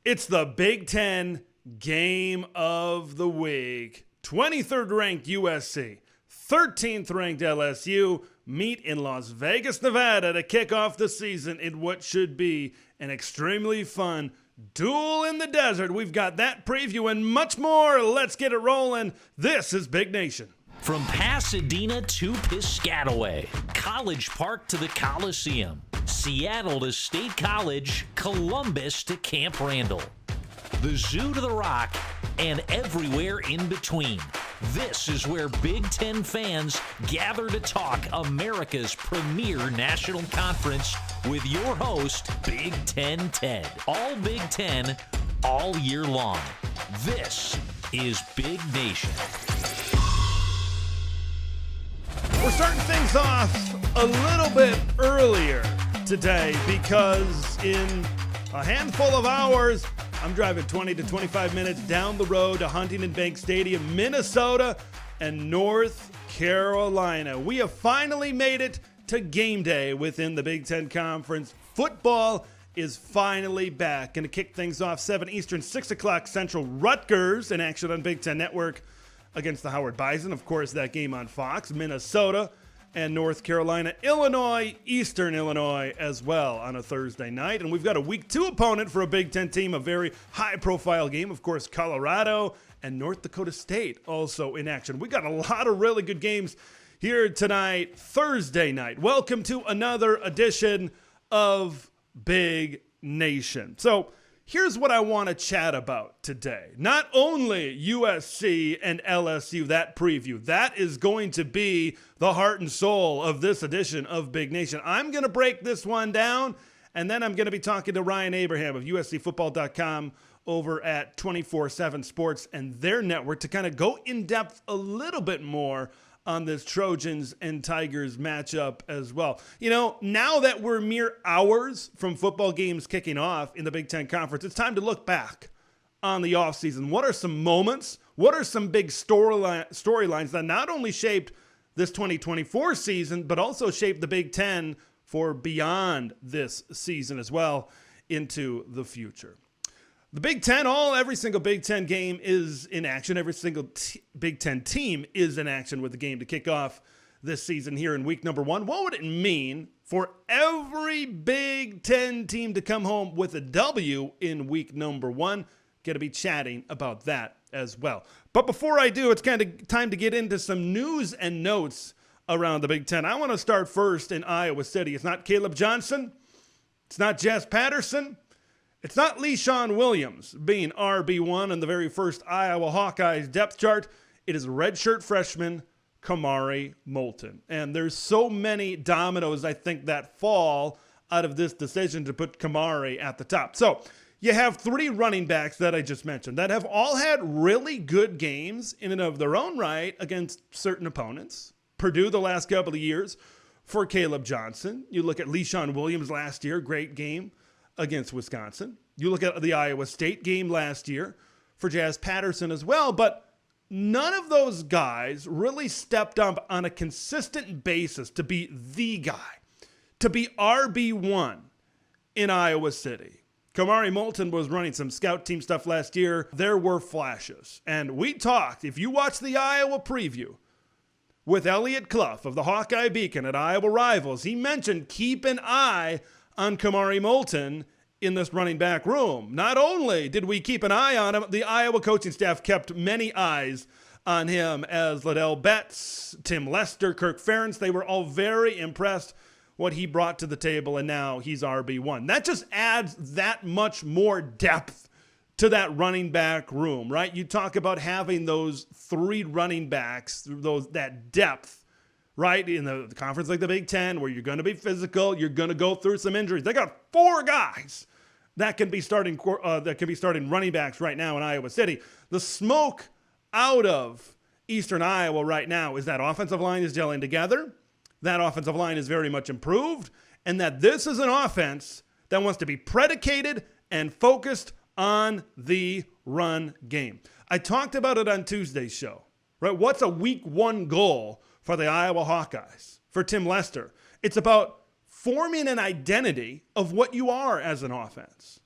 It's the Big Ten game of the week. 23rd ranked USC, 13th ranked LSU meet in Las Vegas, Nevada to kick off the season in what should be an extremely fun duel in the desert. We've got that preview and much more. Let's get it rolling. This is Big Nation. From Pasadena to Piscataway, College Park to the Coliseum, Seattle to State College, Columbus to Camp Randall, the Zoo to the Rock, and everywhere in between. This is where Big Ten fans gather to talk America's premier national conference with your host, Big Ten Ted. All Big Ten, all year long. This is Big Nation. We're starting things off a little bit earlier today because in a handful of hours, I'm driving 20 to 25 minutes down the road to Huntington Bank Stadium, Minnesota, and North Carolina. We have finally made it to game day within the Big Ten Conference. Football is finally back. Going to kick things off 7 Eastern, 6 o'clock Central. Rutgers in action on Big Ten Network against the Howard Bison. Of course, that game on Fox. Minnesota and North Carolina, Illinois, Eastern Illinois as well on a Thursday night. And we've got a Week 2 opponent for a Big Ten team, a very high-profile game. Of course, Colorado and North Dakota State also in action. We got a lot of really good games here tonight, Thursday night. Welcome to another edition of Big Nation. So here's what I want to chat about today. Not only USC and LSU, that preview. That is going to be the heart and soul of this edition of Big Nation. I'm going to break this one down, and then I'm going to be talking to Ryan Abraham of USCFootball.com over at 24/7 Sports and their network to kind of go in depth a little bit more on this Trojans and Tigers matchup as well. You know, now that we're mere hours from football games kicking off in the Big Ten Conference, it's time to look back on the offseason. What are some moments? What are some big storylines that not only shaped this 2024 season, but also shaped the Big Ten for beyond this season as well into the future? The Big Ten, every single Big Ten game is in action. Every single Big Ten team is in action with the game to kick off this season here in week number 1. What would it mean for every Big Ten team to come home with a W in week number 1? Going to be chatting about that as well. But before I do, it's kind of time to get into some news and notes around the Big Ten. I want to start first in Iowa City. It's not Caleb Johnson. It's not Jess Patterson. It's not Le'Shawn Williams being RB1 on the very first Iowa Hawkeyes depth chart. It is redshirt freshman Kamari Moulton. And there's so many dominoes, I think, that fall out of this decision to put Kamari at the top. So you have 3 running backs that I just mentioned that have all had really good games in and of their own right against certain opponents. Purdue the last couple of years for Caleb Johnson. You look at Le'Shawn Williams last year, great game against Wisconsin. You look at the Iowa State game last year for Jazz Patterson as well, but none of those guys really stepped up on a consistent basis to be the guy, to be RB1 in Iowa City. Kamari Moulton was running some scout team stuff last year. There were flashes. And we talked, if you watch the Iowa preview with Elliot Clough of the Hawkeye Beacon at Iowa Rivals, he mentioned keep an eye on Kamari Moulton in this running back room. Not only did we keep an eye on him, the Iowa coaching staff kept many eyes on him as Liddell Betts, Tim Lester, Kirk Ferentz. They were all very impressed what he brought to the table, and now he's RB1. That just adds that much more depth to that running back room, right? You talk about having those 3 running backs, that depth, right, in the conference like the Big Ten, where you're going to be physical, you're going to go through some injuries. They got 4 guys that can be starting running backs right now in Iowa City. The smoke out of Eastern Iowa right now is that offensive line is gelling together. That offensive line is very much improved, and that this is an offense that wants to be predicated and focused on the run game. I talked about it on Tuesday's show, right? What's a week 1 goal for the Iowa Hawkeyes, for Tim Lester? It's about forming an identity of what you are as an offense.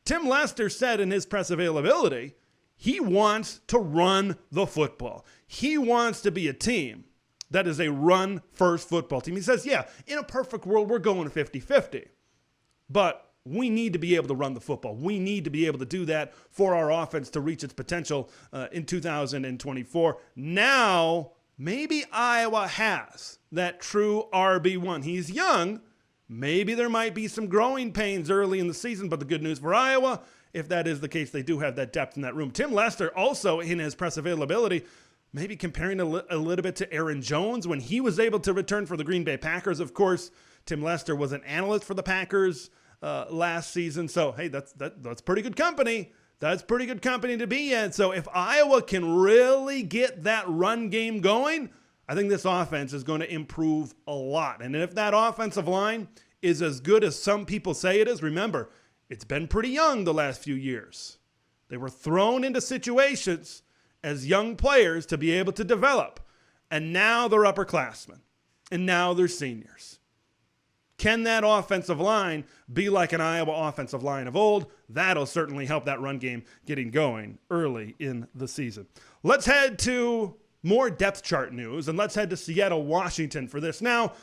Tim Lester said in his press availability, he wants to run the football. He wants to be a team that is a run-first football team. He says, yeah, in a perfect world, we're going 50-50. But we need to be able to run the football. We need to be able to do that for our offense to reach its potential in 2024. Now, maybe Iowa has that true RB1. He's young. Maybe there might be some growing pains early in the season, but the good news for Iowa, if that is the case, they do have that depth in that room. Tim Lester also in his press availability, maybe comparing a little bit to Aaron Jones when he was able to return for the Green Bay Packers. Of course, Tim Lester was an analyst for the Packers last season. So, hey, that's pretty good company. That's pretty good company to be in. So if Iowa can really get that run game going, I think this offense is going to improve a lot. And if that offensive line is as good as some people say it is, remember, it's been pretty young the last few years. They were thrown into situations as young players to be able to develop. And now they're upperclassmen. And now they're seniors. Can that offensive line be like an Iowa offensive line of old? That'll certainly help that run game getting going early in the season. Let's head to more depth chart news, and let's head to Seattle, Washington for this. Now,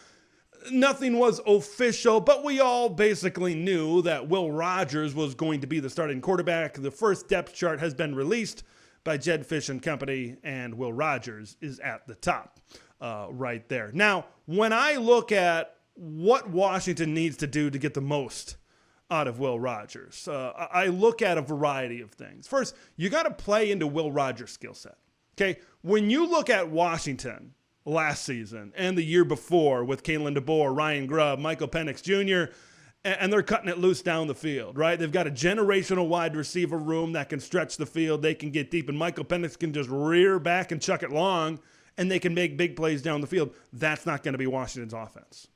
nothing was official, but we all basically knew that Will Rogers was going to be the starting quarterback. The first depth chart has been released by Jed Fish and Company, and Will Rogers is at the top right there. Now, when I look at what Washington needs to do to get the most out of Will Rogers, I look at a variety of things. First, you got to play into Will Rogers' skill set. Okay, when you look at Washington last season and the year before with Kalen DeBoer, Ryan Grubb, Michael Penix Jr., and they're cutting it loose down the field, right? They've got a generational wide receiver room that can stretch the field. They can get deep, and Michael Penix can just rear back and chuck it long, and they can make big plays down the field. That's not going to be Washington's offense,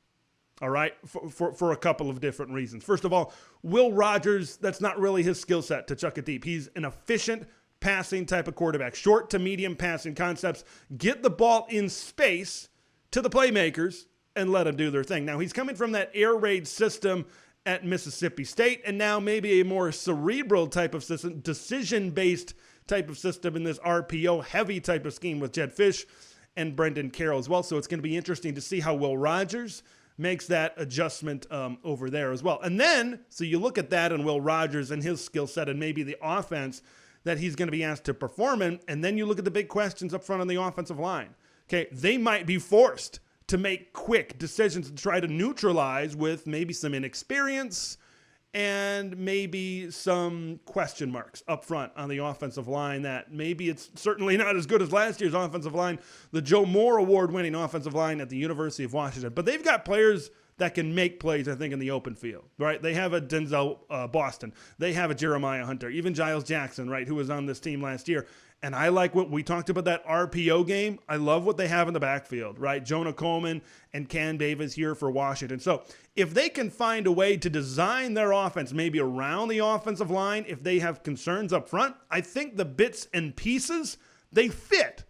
all right, for a couple of different reasons. First of all, Will Rogers, that's not really his skill set to chuck it deep. He's an efficient passing type of quarterback, short to medium passing concepts, get the ball in space to the playmakers and let them do their thing. Now, he's coming from that air raid system at Mississippi State, and now maybe a more cerebral type of system, decision-based type of system in this RPO-heavy type of scheme with Jed Fish and Brendan Carroll as well. So it's going to be interesting to see how Will Rogers makes that adjustment over there as well. And then, so you look at that and Will Rogers and his skill set and maybe the offense that he's going to be asked to perform in, and then you look at the big questions up front on the offensive line. Okay, they might be forced to make quick decisions to try to neutralize with maybe some inexperience and maybe some question marks up front on the offensive line that maybe it's certainly not as good as last year's offensive line, the Joe Moore Award-winning offensive line at the University of Washington. But they've got players that can make plays, I think, in the open field, right? They have a Denzel Boston. They have a Jeremiah Hunter, even Giles Jackson, right, who was on this team last year. And I like what we talked about, that RPO game. I love what they have in the backfield, right? Jonah Coleman and Cam Davis here for Washington. So if they can find a way to design their offense maybe around the offensive line, if they have concerns up front, I think the bits and pieces, they fit.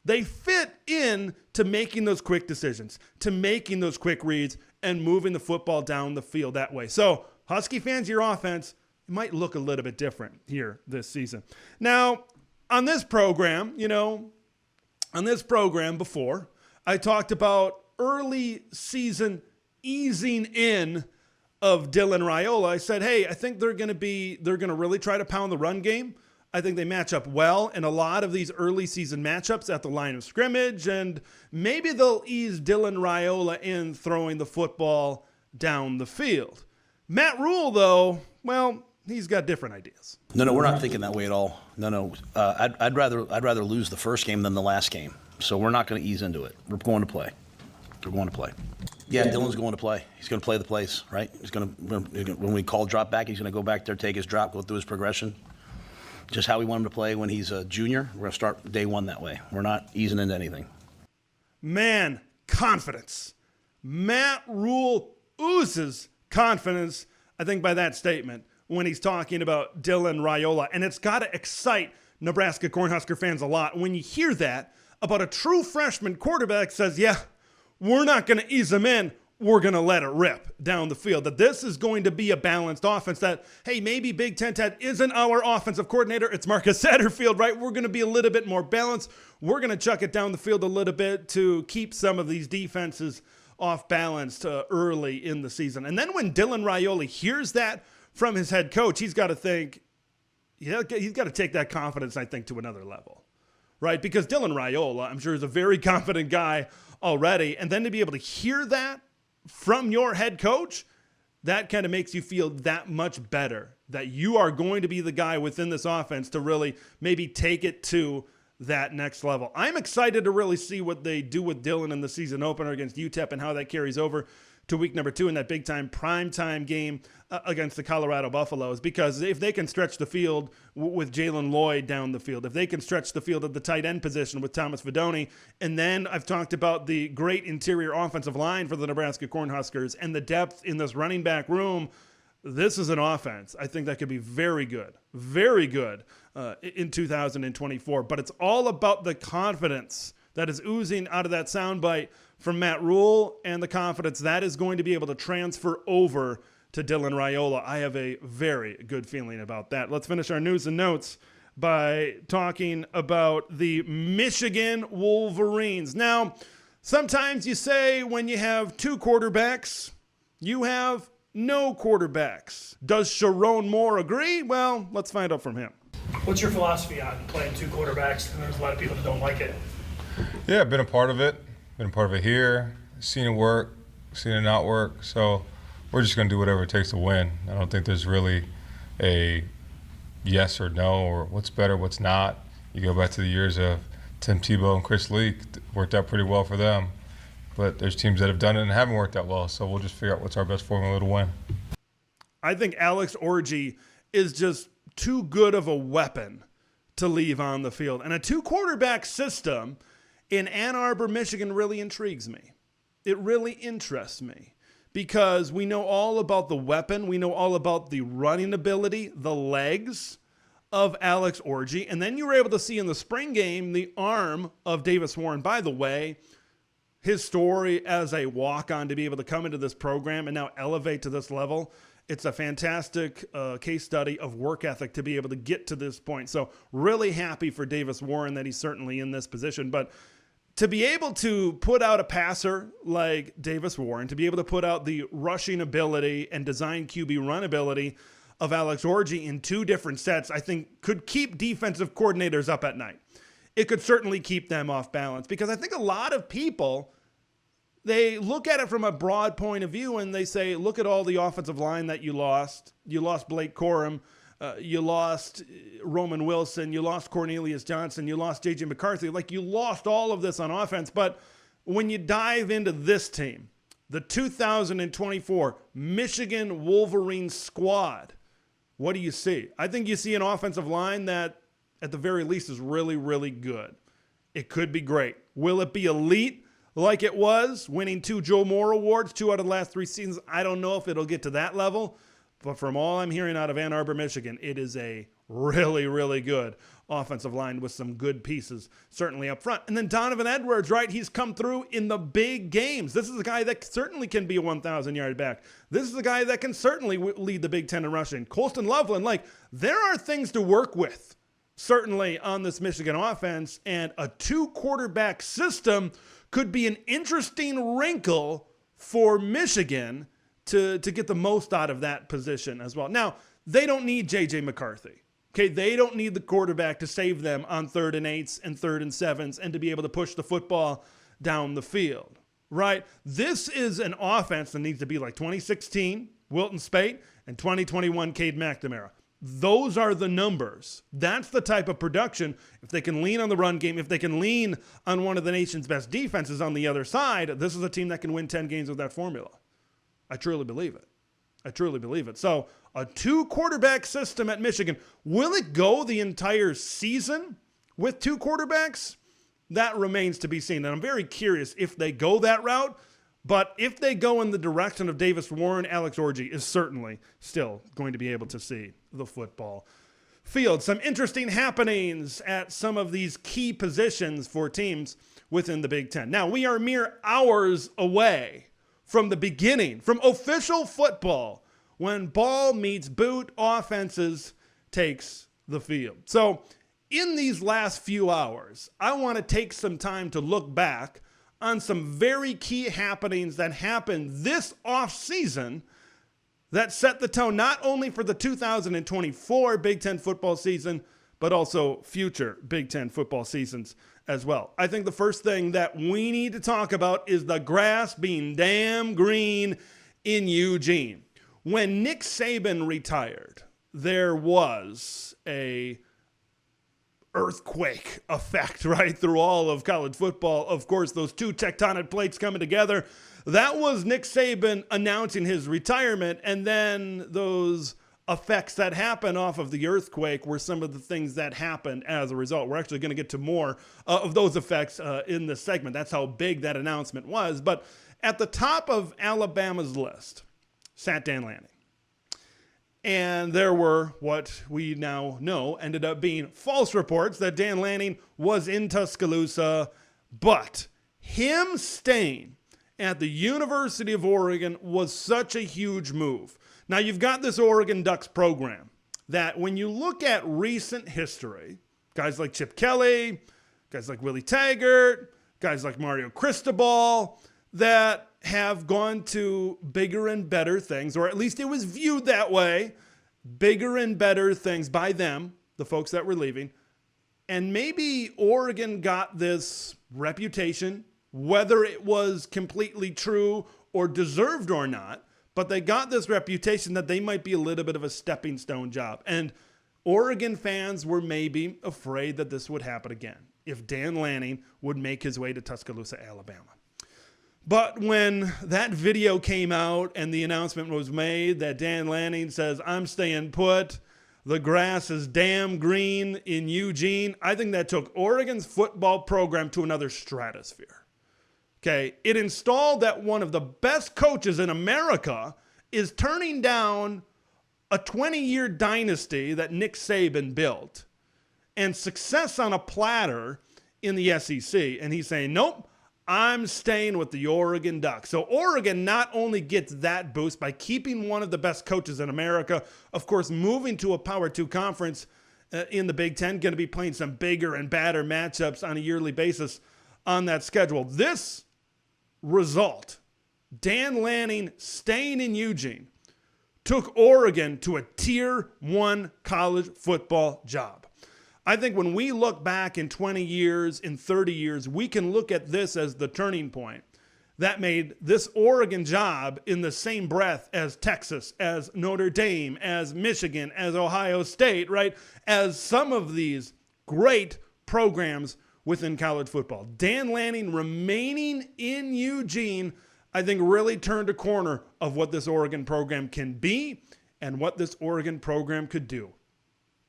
They fit in to making those quick decisions, to making those quick reads, and moving the football down the field that way. So, Husky fans, your offense might look a little bit different here this season. Now, on this program, before, I talked about early season easing in of Dylan Raiola. I said, hey, I think they're going to really try to pound the run game. I think they match up well in a lot of these early season matchups at the line of scrimmage, and maybe they'll ease Dylan Raiola in throwing the football down the field. Matt Rhule, though, well, he's got different ideas. No, we're not thinking that way at all. No. I'd rather lose the first game than the last game. So we're not going to ease into it. We're going to play. Yeah, Dylan's going to play. He's going to play the plays, right? When we call drop back, he's going to go back there, take his drop, go through his progression. Just how we want him to play when he's a junior. We're going to start day one that way. We're not easing into anything. Man, confidence. Matt Rhule oozes confidence, I think, by that statement when he's talking about Dylan Raiola. And it's got to excite Nebraska Cornhusker fans a lot when you hear that about a true freshman quarterback says, yeah, we're not going to ease him in. we're going to let it rip down the field, that this is going to be a balanced offense, that, hey, maybe Big Ten Ted isn't our offensive coordinator. It's Marcus Satterfield, right? We're going to be a little bit more balanced. We're going to chuck it down the field a little bit to keep some of these defenses off balance early in the season. And then when Dylan Raiola hears that from his head coach, he's got to think, yeah, he's got to take that confidence, I think, to another level, right? Because Dylan Raiola, I'm sure, is a very confident guy already. And then to be able to hear that from your head coach, that kind of makes you feel that much better that you are going to be the guy within this offense to really maybe take it to that next level. I'm excited to really see what they do with Dylan in the season opener against UTEP and how that carries over to week number 2 in that big time primetime game against the Colorado Buffaloes, because if they can stretch the field with Jalen Lloyd down the field, if they can stretch the field at the tight end position with Thomas Fidone, and then I've talked about the great interior offensive line for the Nebraska Cornhuskers and the depth in this running back room, this is an offense I think that could be very good in 2024. But it's all about the confidence that is oozing out of that soundbite from Matt Rhule and the confidence that is going to be able to transfer over to Dylan Raiola. I have a very good feeling about that. Let's finish our news and notes by talking about the Michigan Wolverines. Now, sometimes you say when you have 2 quarterbacks, you have no quarterbacks. Does Sharon Moore agree? Well, let's find out from him. What's your philosophy on playing 2 quarterbacks? And there's a lot of people that don't like it. Yeah, I've been a part of it. Been a part of it here. Seen it work, seen it not work. So we're just going to do whatever it takes to win. I don't think there's really a yes or no or what's better, what's not. You go back to the years of Tim Tebow and Chris Leak. Worked out pretty well for them. But there's teams that have done it and haven't worked out well. So we'll just figure out what's our best formula to win. I think Alex Orji is just too good of a weapon to leave on the field. And a 2-quarterback system in Ann Arbor, Michigan really intrigues me. It really interests me because we know all about the weapon. We know all about the running ability, the legs of Alex Orji. And then you were able to see in the spring game the arm of Davis Warren. By the way, his story as a walk-on to be able to come into this program and now elevate to this level, it's a fantastic case study of work ethic to be able to get to this point. So really happy for Davis Warren that he's certainly in this position. But to be able to put out a passer like Davis Warren, to be able to put out the rushing ability and design QB run ability of Alex Orji in 2 different sets, I think could keep defensive coordinators up at night. It could certainly keep them off balance because I think a lot of people, they look at it from a broad point of view and they say, look at all the offensive line that you lost. You lost Blake Corum. You lost Roman Wilson. You lost Cornelius Johnson. You lost J.J. McCarthy. Like, you lost all of this on offense. But when you dive into this team, the 2024 Michigan Wolverines squad, what do you see? I think you see an offensive line that, at the very least, is really, really good. It could be great. Will it be elite like it was, winning 2 Joe Moore awards, 2 out of the last 3 seasons? I don't know if it'll get to that level. But from all I'm hearing out of Ann Arbor, Michigan, it is a really, really good offensive line with some good pieces certainly up front. And then Donovan Edwards, right? He's come through in the big games. This is a guy that certainly can be a 1,000-yard back. This is a guy that can certainly lead the Big Ten in rushing. Colston Loveland, like, there are things to work with certainly on this Michigan offense, and a 2-quarterback system could be an interesting wrinkle for Michigan to get the most out of that position as well. Now, they don't need J.J. McCarthy. Okay, they don't need the quarterback to save them on 3rd and 8s and 3rd and 7s and to be able to push the football down the field, right? This is an offense that needs to be like 2016, Wilton Spate, and 2021, Cade McNamara. Those are the numbers. That's the type of production. If they can lean on the run game, if they can lean on one of the nation's best defenses on the other side, this is a team that can win 10 games with that formula. I truly believe it. I truly believe it. So a 2-quarterback system at Michigan. Will it go the entire season with 2 quarterbacks? That remains to be seen. And I'm very curious if they go that route. But if they go in the direction of Davis Warren, Alex Orji is certainly still going to be able to see the football field. Some interesting happenings at some of these key positions for teams within the Big Ten. Now, we are mere hours away from the beginning, from official football, when ball meets boot, offenses takes the field. So in these last few hours, I want to take some time to look back on some very key happenings that happened this offseason that set the tone not only for the 2024 Big Ten football season, but also future Big Ten football seasons as well. I think the first thing that we need to talk about is the grass being damn green in Eugene. When Nick Saban retired, there was a earthquake effect right through all of college football. Of course, those two tectonic plates coming together. That was Nick Saban announcing his retirement, and then those effects that happened off of the earthquake were some of the things that happened as a result. We're actually going to get to more of those effects in this segment. That's how big that announcement was. But at the top of Alabama's list sat Dan Lanning. And there were what we now know ended up being false reports that Dan Lanning was in Tuscaloosa, but him staying at the University of Oregon was such a huge move. Now you've got this Oregon Ducks program that when you look at recent history, guys like Chip Kelly, guys like Willie Taggart, guys like Mario Cristobal, that have gone to bigger and better things, or at least it was viewed that way, bigger and better things by them, the folks that were leaving. And maybe Oregon got this reputation, whether it was completely true or deserved or not, but they got this reputation that they might be a little bit of a stepping stone job. And Oregon fans were maybe afraid that this would happen again if Dan Lanning would make his way to Tuscaloosa, Alabama. But when that video came out and the announcement was made that Dan Lanning says, I'm staying put, the grass is damn green in Eugene, I think that took Oregon's football program to another stratosphere. Okay, it installed that one of the best coaches in America is turning down a 20-year dynasty that Nick Saban built and success on a platter in the SEC. And he's saying, nope, I'm staying with the Oregon Ducks. So Oregon not only gets that boost by keeping one of the best coaches in America, of course, moving to a Power 2 conference in the Big Ten, going to be playing some bigger and badder matchups on a yearly basis on that schedule. This result, Dan Lanning staying in Eugene, took Oregon to a Tier 1 college football job. I think when we look back in 20 years, in 30 years, we can look at this as the turning point that made this Oregon job in the same breath as Texas, as Notre Dame, as Michigan, as Ohio State, right? As some of these great programs within college football. Dan Lanning remaining in Eugene, I think really turned a corner of what this Oregon program can be and what this Oregon program could do.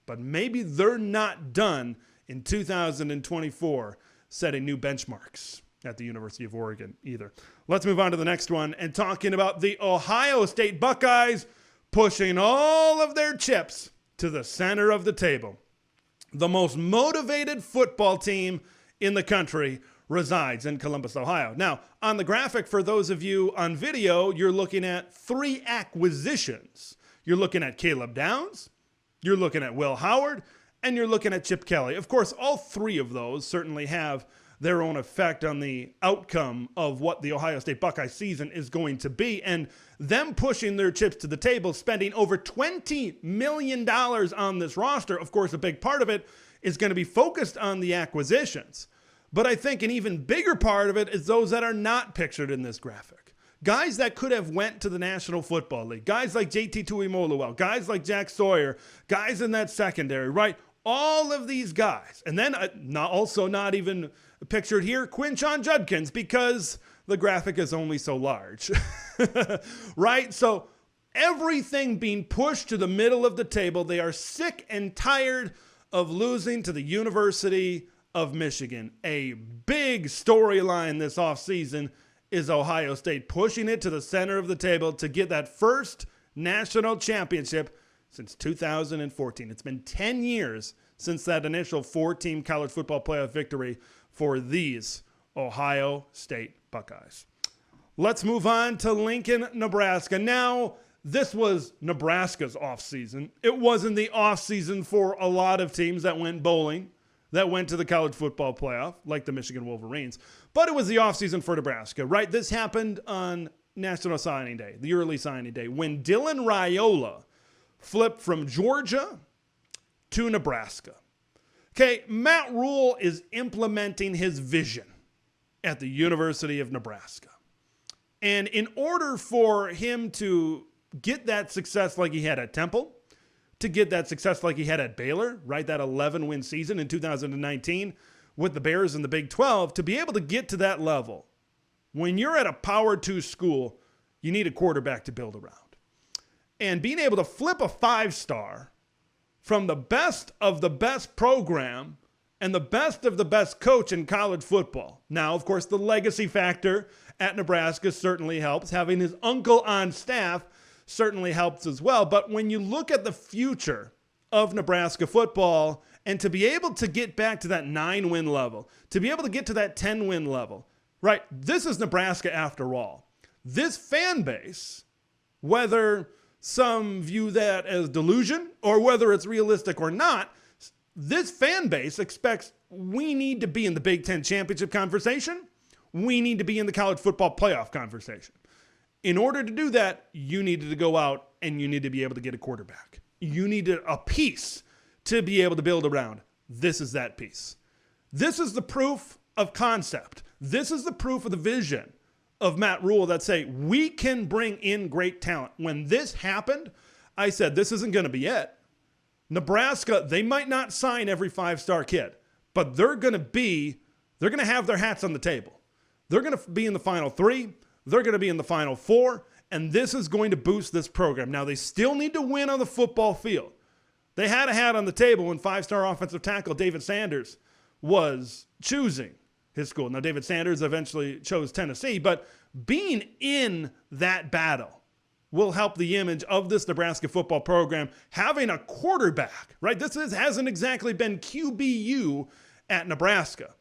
But maybe they're not done in 2024 setting new benchmarks at the University of Oregon either. Let's move on to the next one and talking about the Ohio State Buckeyes pushing all of their chips to the center of the table. The most motivated football team in the country resides in Columbus, Ohio. Now, on the graphic, for those of you on video, you're looking at 3 acquisitions. You're looking at Caleb Downs, you're looking at Will Howard, and you're looking at Chip Kelly. Of course, all 3 of those certainly have their own effect on the outcome of what the Ohio State Buckeye season is going to be. And them pushing their chips to the table, spending over $20 million on this roster, of course, a big part of it is going to be focused on the acquisitions. But I think an even bigger part of it is those that are not pictured in this graphic. Guys that could have went to the National Football League. Guys like JT Tuimoloau. Guys like Jack Sawyer. Guys in that secondary, right? All of these guys. And then not even pictured here, Quinshon Judkins, because the graphic is only so large. Right? So everything being pushed to the middle of the table. They are sick and tired of losing to the University of Michigan. A big storyline this offseason is Ohio State pushing it to the center of the table to get that first national championship since 2014. It's been 10 years since that initial 4-team college football playoff victory for these Ohio State Buckeyes. Let's move on to Lincoln, Nebraska. Now, this was Nebraska's offseason. It wasn't the offseason for a lot of teams that went bowling, that went to the college football playoff, like the Michigan Wolverines. But it was the offseason for Nebraska, right? This happened on National Signing Day, the early signing day, when Dylan Raiola flipped from Georgia to Nebraska. Okay, Matt Rhule is implementing his vision at the University of Nebraska. And in order for him to get that success like he had at Temple, to get that success like he had at Baylor, right, that 11-win season in 2019 with the Bears in the Big 12, to be able to get to that level, when you're at a Power 2 school, you need a quarterback to build around. And being able to flip a 5-star from the best of the best program and the best of the best coach in college football. Now, of course, the legacy factor at Nebraska certainly helps. Having his uncle on staff certainly helps as well. But when you look at the future of Nebraska football, and to be able to get back to that 9-win level, to be able to get to that 10-win level, right, this is Nebraska after all. This fan base, whether some view that as delusion or whether it's realistic or not, this fan base expects we need to be in the Big Ten championship conversation. We need to be in the college football playoff conversation. In order to do that, you needed to go out and you need to be able to get a quarterback. You needed a piece to be able to build around. This is that piece. This is the proof of concept. This is the proof of the vision of Matt Rhule that say we can bring in great talent. When this happened, I said this isn't going to be it. Nebraska, they might not sign every 5-star kid, but they're going to have their hats on the table. They're going to be in the Final 3. They're going to be in the Final 4, and this is going to boost this program. Now, they still need to win on the football field. They had a hat on the table when 5-star offensive tackle David Sanders was choosing his school. Now, David Sanders eventually chose Tennessee, but being in that battle will help the image of this Nebraska football program. Having a quarterback, right? Hasn't exactly been QBU at Nebraska.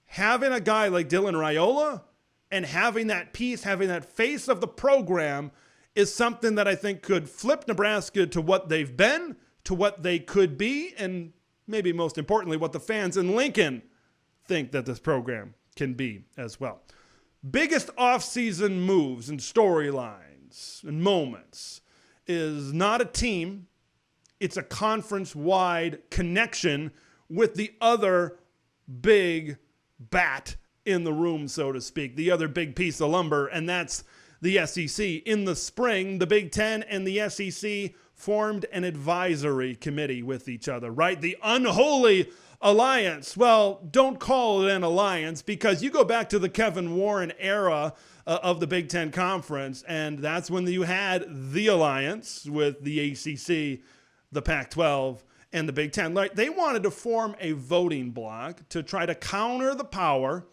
Having a guy like Dylan Raiola and having that piece, having that face of the program is something that I think could flip Nebraska to what they've been, to what they could be, and maybe most importantly, what the fans in Lincoln think that this program can be as well. Biggest offseason moves and storylines and moments is not a team. It's a conference-wide connection with the other big bat in the room, so to speak, the other big piece of lumber, and that's the SEC. In the spring, the Big Ten and the SEC formed an advisory committee with each other, right? The unholy alliance. Well, don't call it an alliance because you go back to the Kevin Warren era of the Big Ten Conference, and that's when you had the alliance with the ACC, the Pac-12, and the Big Ten. Like, they wanted to form a voting bloc to try to counter the power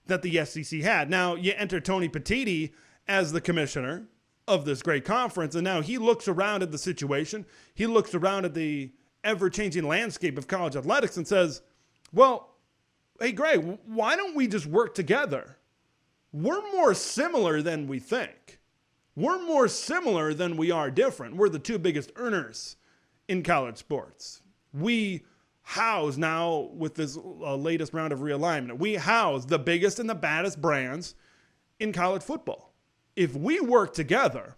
that the SEC had. Now, you enter Tony Petitti as the commissioner of this great conference, and now he looks around at the situation. He looks around at the ever-changing landscape of college athletics and says, well, hey, Greg, why don't we just work together? We're more similar than we think. We're more similar than we are different. We're the two biggest earners in college sports. We house now, with this latest round of realignment, we house the biggest and the baddest brands in college football. If we work together,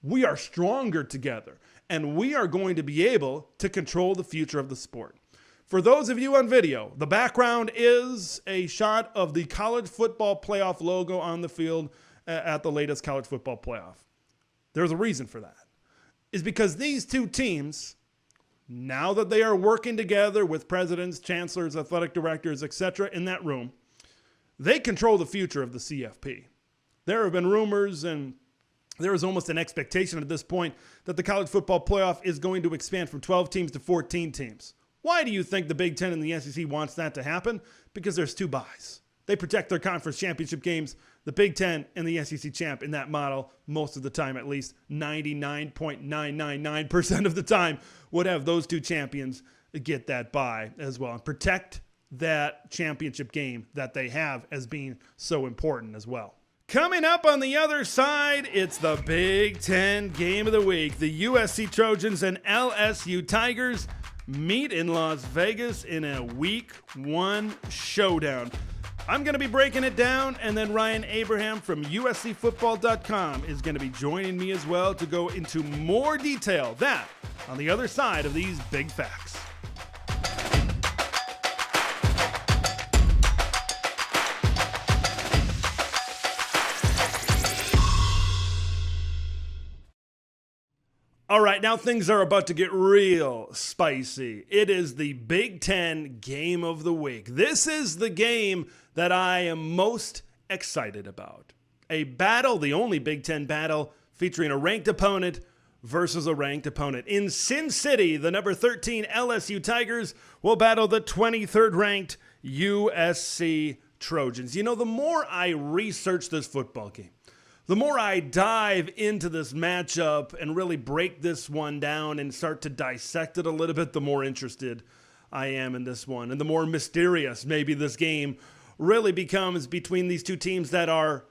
we are stronger together, and we are going to be able to control the future of the sport. For those of you on video, the background is a shot of the college football playoff logo on the field at the latest college football playoff. There's a reason for that. It's because these two teams, now that they are working together with presidents, chancellors, athletic directors, etc. in that room, they control the future of the CFP. There have been rumors, and there is almost an expectation at this point that the college football playoff is going to expand from 12 teams to 14 teams. Why do you think the Big Ten and the SEC wants that to happen? Because there's two buys. They protect their conference championship games. The Big Ten and the SEC champ in that model, most of the time, at least 99.999% of the time, would have those two champions get that bye as well and protect that championship game that they have as being so important as well. Coming up on the other side, it's the Big Ten Game of the Week. The USC Trojans and LSU Tigers meet in Las Vegas in a Week 1 showdown. I'm going to be breaking it down, and then Ryan Abraham from USCFootball.com is going to be joining me as well to go into more detail. That on the other side of these big facts. All right, now things are about to get real spicy. It is the Big Ten Game of the Week. This is the game that I am most excited about. A battle, the only Big Ten battle, featuring a ranked opponent versus a ranked opponent. In Sin City, the number 13 LSU Tigers will battle the 23rd ranked USC Trojans. You know, the more I research this football game, the more I dive into this matchup and really break this one down and start to dissect it a little bit, the more interested I am in this one. And the more mysterious maybe this game really becomes between these two teams that are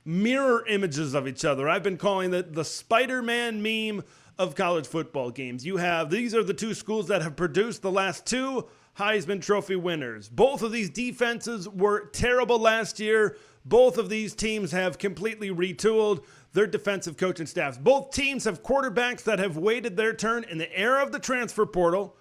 mirror images of each other. I've been calling it the Spider-Man meme of college football games. These are the two schools that have produced the last two Heisman Trophy winners. Both of these defenses were terrible last year. Both of these teams have completely retooled their defensive coaching staffs. Both teams have quarterbacks that have waited their turn in the era of the transfer portal,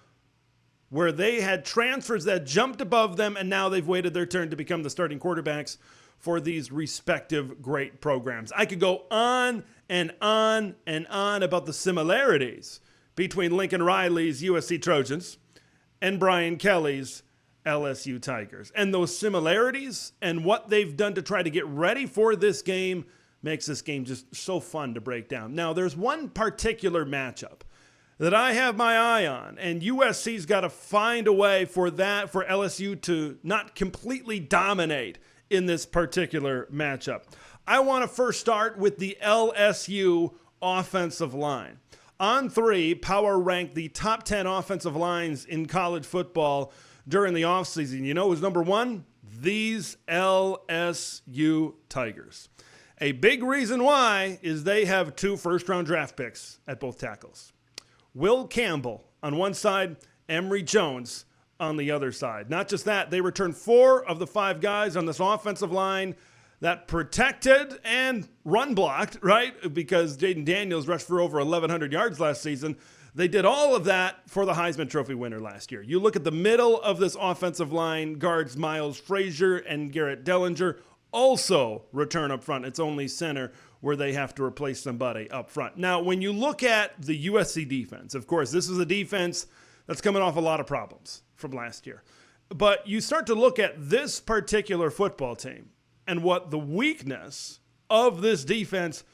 where they had transfers that jumped above them, and now they've waited their turn to become the starting quarterbacks for these respective great programs. I could go on and on and on about the similarities between Lincoln Riley's USC Trojans and Brian Kelly's LSU Tigers. And those similarities and what they've done to try to get ready for this game makes this game just so fun to break down. Now, there's one particular matchup that I have my eye on, and USC's got to find a way for LSU to not completely dominate in this particular matchup. I want to first start with the LSU offensive line. On3, Power ranked the top 10 offensive lines in college football during the offseason. You know who's number one? These LSU Tigers. A big reason why is they have 2 first-round draft picks at both tackles. Will Campbell on one side, Emory Jones on the other side. Not just that, they returned 4 of the 5 guys on this offensive line that protected and run blocked, right? Because Jaden Daniels rushed for over 1,100 yards last season. They did all of that for the Heisman Trophy winner last year. You look at the middle of this offensive line, guards Miles Frazier and Garrett Dellinger also return up front. It's only center where they have to replace somebody up front. Now, when you look at the USC defense, of course, this is a defense that's coming off a lot of problems from last year. But you start to look at this particular football team and what the weakness of this defense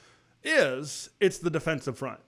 is, it's the defensive front.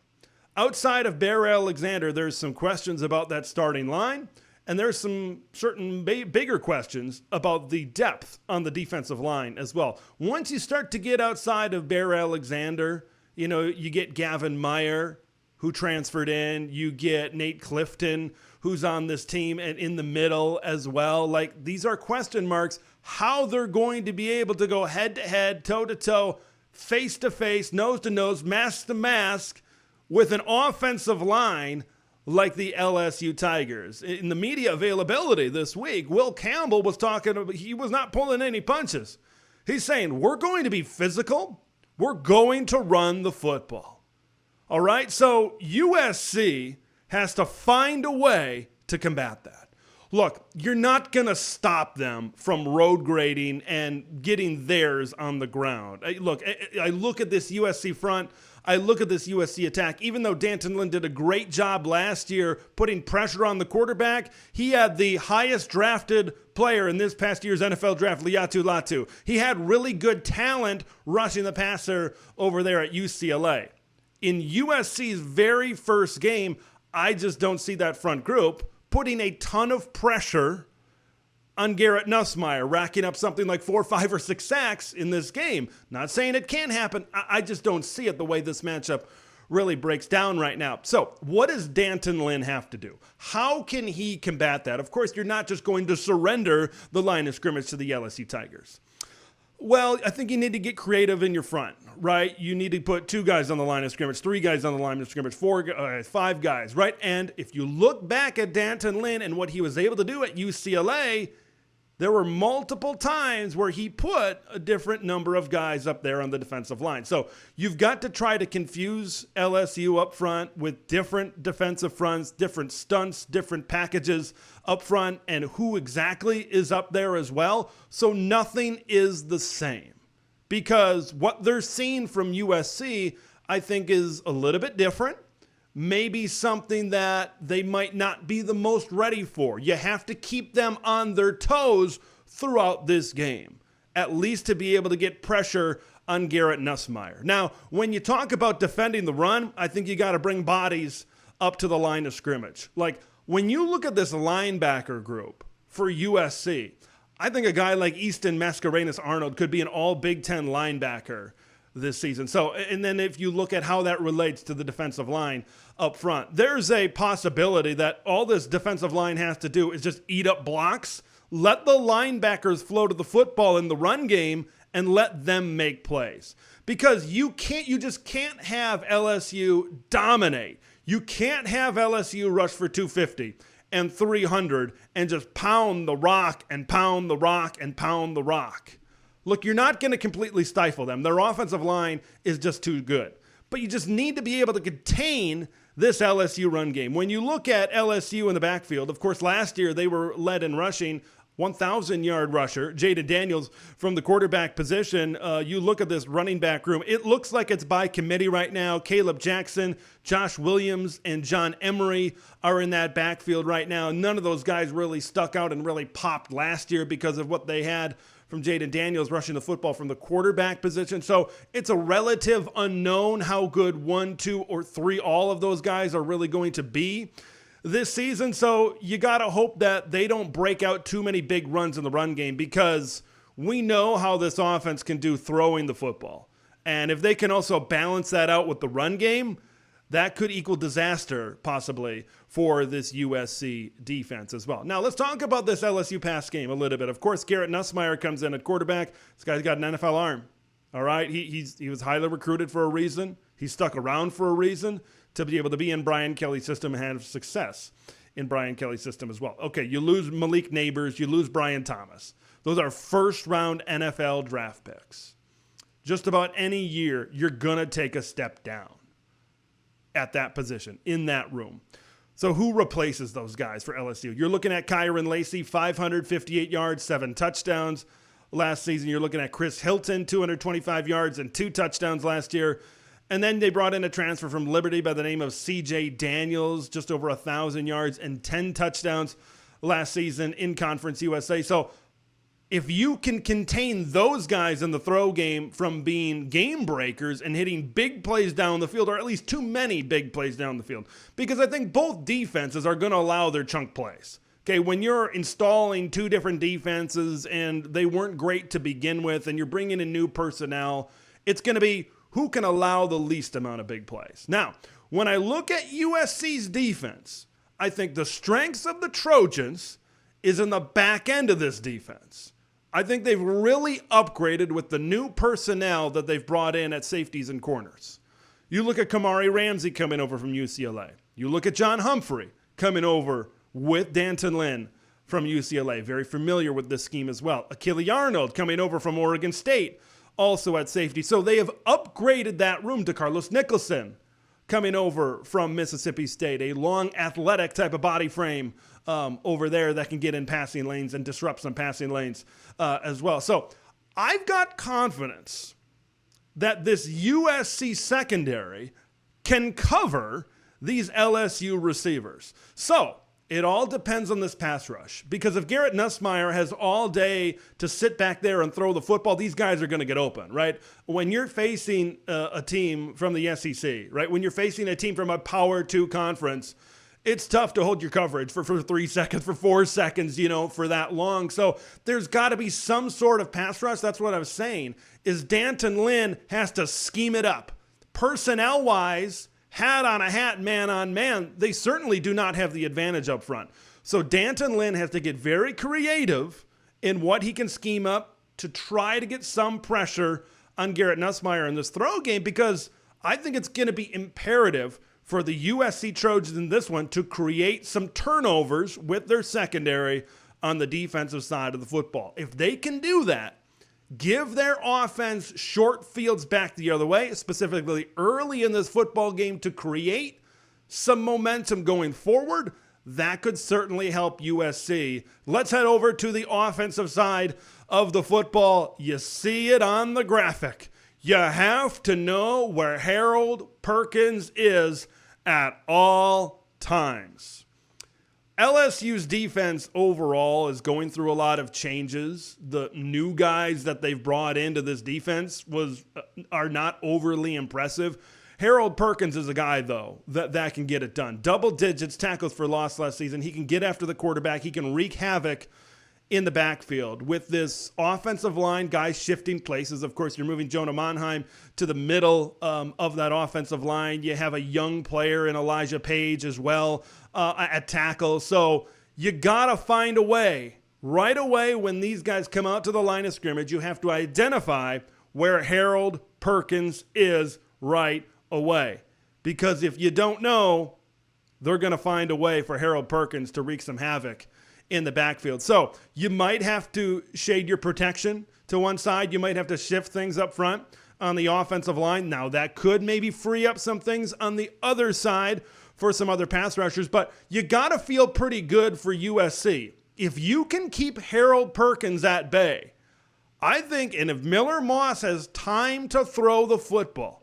Outside of Bear Alexander, there's some questions about that starting line, and there's some certain bigger questions about the depth on the defensive line as well. Once you start to get outside of Bear Alexander, you know, you get Gavin Meyer, who transferred in. You get Nate Clifton, who's on this team and in the middle as well. Like, these are question marks, how they're going to be able to go head-to-head, toe-to-toe, face-to-face, nose-to-nose, mask-to-mask, with an offensive line like the LSU Tigers. In the media availability this week, Will Campbell was talking about, he was not pulling any punches. He's saying, we're going to be physical. We're going to run the football. All right, so USC has to find a way to combat that. Look, you're not going to stop them from road grading and getting theirs on the ground. I look at this USC front. I look at this USC attack. Even though Danton Lynn did a great job last year putting pressure on the quarterback, he had the highest drafted player in this past year's NFL draft, Liatu Latu. He had really good talent rushing the passer over there at UCLA. In USC's very first game, I just don't see that front group putting a ton of pressure on Garrett Nussmeier, racking up something like 4, 5, or 6 sacks in this game. Not saying it can't happen. I just don't see it the way this matchup really breaks down right now. So what does Danton Lynn have to do? How can he combat that? Of course, you're not just going to surrender the line of scrimmage to the LSU Tigers. Well, I think you need to get creative in your front, right? You need to put 2 guys on the line of scrimmage, 3 guys on the line of scrimmage, 5 guys, right? And if you look back at D'Anton Lynn and what he was able to do at UCLA, there were multiple times where he put a different number of guys up there on the defensive line. So you've got to try to confuse LSU up front with different defensive fronts, different stunts, different packages up front, and who exactly is up there as well. So nothing is the same, because what they're seeing from USC, I think, is a little bit different. Maybe something that they might not be the most ready for. You have to keep them on their toes throughout this game, at least to be able to get pressure on Garrett Nussmeier. Now, when you talk about defending the run, I think you got to bring bodies up to the line of scrimmage. Like, when you look at this linebacker group for USC, I think a guy like Easton Mascarenas-Arnold could be an all Big Ten linebacker this season. So, and then if you look at how that relates to the defensive line up front, there's a possibility that all this defensive line has to do is just eat up blocks, let the linebackers flow to the football in the run game, and let them make plays. Because you just can't have LSU dominate. You can't have LSU rush for 250 and 300 and just pound the rock and pound the rock and pound the rock. Look, you're not going to completely stifle them. Their offensive line is just too good. But you just need to be able to contain this LSU run game. When you look at LSU in the backfield, of course, last year they were led in rushing, 1,000-yard rusher, Jaden Daniels from the quarterback position. You look at this running back room, it looks like it's by committee right now. Caleb Jackson, Josh Williams, and John Emery are in that backfield right now. None of those guys really stuck out and really popped last year because of what they had from Jaden Daniels rushing the football from the quarterback position. So it's a relative unknown how good 1, 2, or 3 all of those guys are really going to be this season. So you got to hope that they don't break out too many big runs in the run game, because we know how this offense can do throwing the football. And if they can also balance that out with the run game, that could equal disaster possibly for this USC defense as well. Now, let's talk about this LSU pass game a little bit. Of course, Garrett Nussmeier comes in at quarterback. This guy's got an NFL arm. All right, he was highly recruited for a reason. He stuck around for a reason to be able to be in Brian Kelly's system and have success in Brian Kelly's system as well. Okay, you lose Malik Neighbors, you lose Brian Thomas. Those are first-round NFL draft picks. Just about any year, you're going to take a step down at that position, in that room. So who replaces those guys for LSU? You're looking at Kyron Lacey, 558 yards, 7 touchdowns last season. You're looking at Chris Hilton, 225 yards and 2 touchdowns last year. And then they brought in a transfer from Liberty by the name of C.J. Daniels, just over 1,000 yards and 10 touchdowns last season in Conference USA. So if you can contain those guys in the throw game from being game breakers and hitting big plays down the field, or at least too many big plays down the field, because I think both defenses are going to allow their chunk plays. Okay, when you're installing 2 different defenses and they weren't great to begin with, and you're bringing in new personnel, it's going to be who can allow the least amount of big plays. Now, when I look at USC's defense, I think the strengths of the Trojans is in the back end of this defense. I think they've really upgraded with the new personnel that they've brought in at safeties and corners. You look at Kamari Ramsey coming over from UCLA. You look at John Humphrey coming over with D'Anton Lynn from UCLA, very familiar with this scheme as well. Achille Arnold coming over from Oregon State, also at safety. So they have upgraded that room to Carlos Nicholson coming over from Mississippi State, a long athletic type of body frame over there that can get in passing lanes and disrupt some passing lanes as well. So I've got confidence that this USC secondary can cover these LSU receivers. So it all depends on this pass rush, because if Garrett Nussmeier has all day to sit back there and throw the football, these guys are going to get open, right? When you're facing a team from the SEC, right? When you're facing a team from a Power 2 conference, it's tough to hold your coverage for 3 seconds, for 4 seconds, for that long. So there's got to be some sort of pass rush. That's what I was saying, is D'Anton Lynn has to scheme it up. Personnel-wise, hat on a hat, man on man, they certainly do not have the advantage up front. So D'Anton Lynn has to get very creative in what he can scheme up to try to get some pressure on Garrett Nussmeier in this throw game, because I think it's going to be imperative for the USC Trojans in this one to create some turnovers with their secondary on the defensive side of the football. If they can do that, give their offense short fields back the other way, specifically early in this football game, to create some momentum going forward, that could certainly help USC. Let's head over to the offensive side of the football. You see it on the graphic. You have to know where Harold Perkins is at all times. LSU's defense overall is going through a lot of changes. The new guys that they've brought into this defense are not overly impressive. Harold Perkins is a guy, though, that can get it done. Double digits tackles for loss last season. He can get after the quarterback. He can wreak havoc in the backfield. With this offensive line, guys shifting places. Of course, you're moving Jonah Monheim to the middle of that offensive line. You have a young player in Elijah Page as well at tackle. So you got to find a way. Right away when these guys come out to the line of scrimmage, you have to identify where Harold Perkins is right away. Because if you don't know, they're going to find a way for Harold Perkins to wreak some havoc in the backfield. So you might have to shade your protection to one side. You might have to shift things up front on the offensive line. Now that could maybe free up some things on the other side for some other pass rushers, but you got to feel pretty good for USC. If you can keep Harold Perkins at bay, I think, and if Miller Moss has time to throw the football,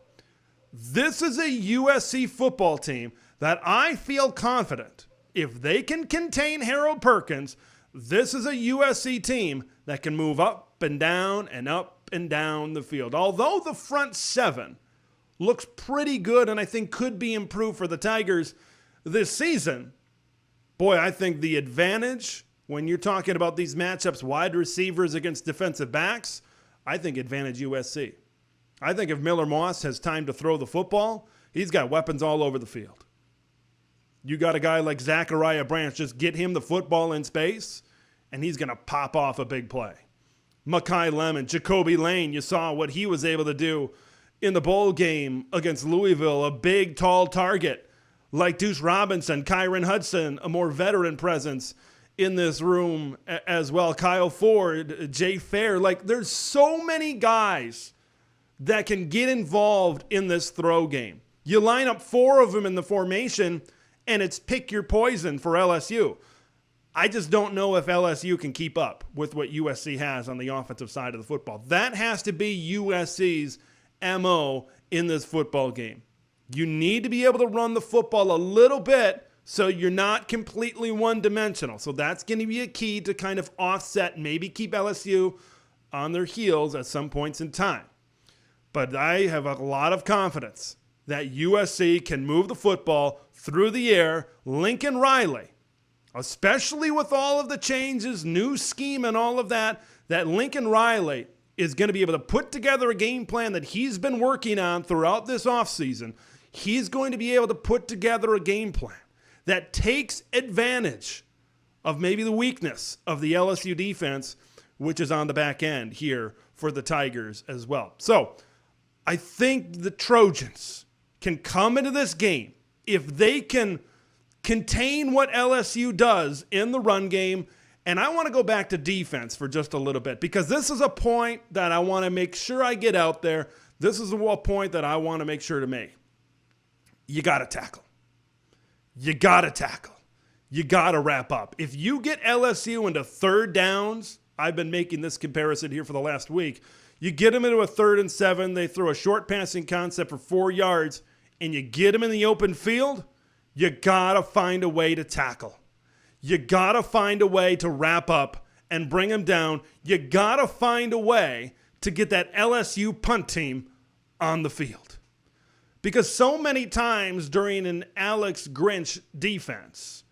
this is a USC football team that I feel confident. If they can contain Harold Perkins, this is a USC team that can move up and down the field. Although the front seven looks pretty good and I think could be improved for the Tigers this season, boy, I think the advantage when you're talking about these matchups, wide receivers against defensive backs, I think advantage USC. I think if Miller Moss has time to throw the football, he's got weapons all over the field. You got a guy like Zachariah Branch, just get him the football in space, and he's going to pop off a big play. Makai Lemon, Jacoby Lane, you saw what he was able to do in the bowl game against Louisville, a big, tall target like Deuce Robinson, Kyron Hudson, a more veteran presence in this room as well. Kyle Ford, Jay Fair, like there's so many guys that can get involved in this throw game. You line up four of them in the formation, and it's pick your poison for LSU. I just don't know if LSU can keep up with what USC has on the offensive side of the football. That has to be USC's MO in this football game. You need to be able to run the football a little bit so you're not completely one-dimensional. So that's going to be a key to kind of offset and maybe keep LSU on their heels at some points in time. But I have a lot of confidence that USC can move the football through the air. Lincoln Riley, especially with all of the changes, new scheme and all of that, that Lincoln Riley is going to be able to put together a game plan that he's been working on throughout this offseason. He's going to be able to put together a game plan that takes advantage of maybe the weakness of the LSU defense, which is on the back end here for the Tigers as well. So I think the Trojans can come into this game if they can contain what LSU does in the run game. And I want to go back to defense for just a little bit because this is a point that I want to make sure I get out there. This is a point that I want to make sure to make. You got to tackle. You got to tackle. You got to wrap up. If you get LSU into third downs, I've been making this comparison here for the last week. You get them into a 3rd and 7, they throw a short passing concept for 4 yards, and you get them in the open field, you got to find a way to tackle. You got to find a way to wrap up and bring them down. You got to find a way to get that LSU punt team on the field. Because so many times during an Alex Grinch defense,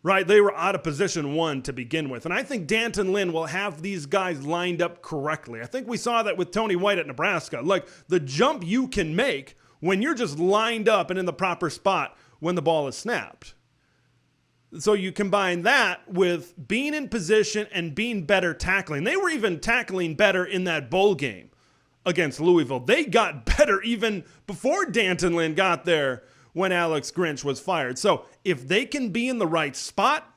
right, they were out of position one to begin with. And I think Danton Lynn will have these guys lined up correctly. I think we saw that with Tony White at Nebraska. Like the jump you can make when you're just lined up and in the proper spot when the ball is snapped. So you combine that with being in position and being better tackling. They were even tackling better in that bowl game against Louisville. They got better even before D'Anton Lynn got there when Alex Grinch was fired. So if they can be in the right spot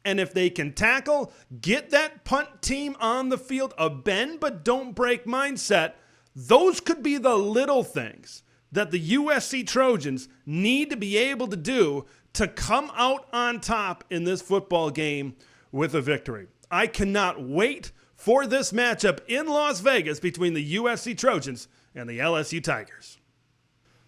and if they can tackle, get that punt team on the field, a bend but don't break mindset, those could be the little things that the USC Trojans need to be able to do to come out on top in this football game with a victory. I cannot wait for this matchup in Las Vegas between the USC Trojans and the LSU Tigers.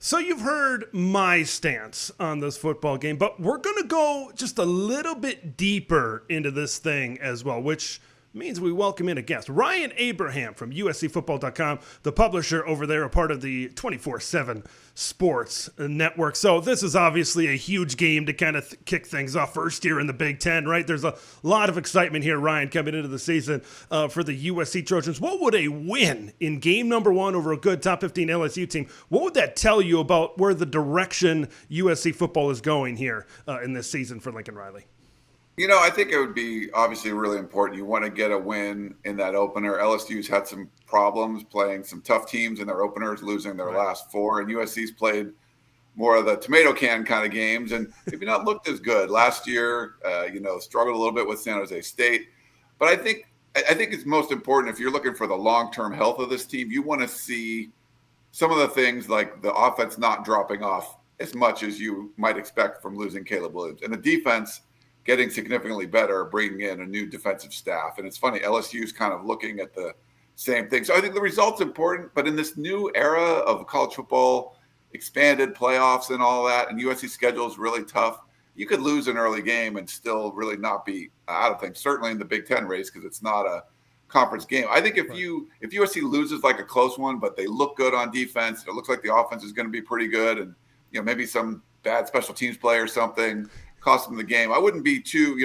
So you've heard my stance on this football game, but we're going to go just a little bit deeper into this thing as well, which means we welcome in a guest. Ryan Abraham from USCFootball.com, the publisher over there, a part of the 24/7 Sports Network. So this is obviously a huge game to kind of kick things off first year in the Big Ten, right? There's a lot of excitement here, Ryan, coming into the season for the USC Trojans. What would a win in game number 1 over a good top 15 LSU team, what would that tell you about where the direction USC football is going here in this season for Lincoln Riley? I think it would be obviously really important. You want to get a win in that opener. LSU's had some problems playing some tough teams in their openers, losing their last 4. And USC's played more of the tomato can kind of games and maybe not looked as good. Last year, struggled a little bit with San Jose State. But I think it's most important if you're looking for the long-term health of this team, you want to see some of the things like the offense not dropping off as much as you might expect from losing Caleb Williams. And the defense getting significantly better, bringing in a new defensive staff. And it's funny, LSU's kind of looking at the same thing. So I think the result's important, but in this new era of college football, expanded playoffs and all that, and USC schedule is really tough, you could lose an early game and still really not be out of things, certainly in the Big Ten race because it's not a conference game. I think if USC loses like a close one, but they look good on defense, it looks like the offense is going to be pretty good, and maybe some bad special teams play or something cost them the game. I wouldn't be too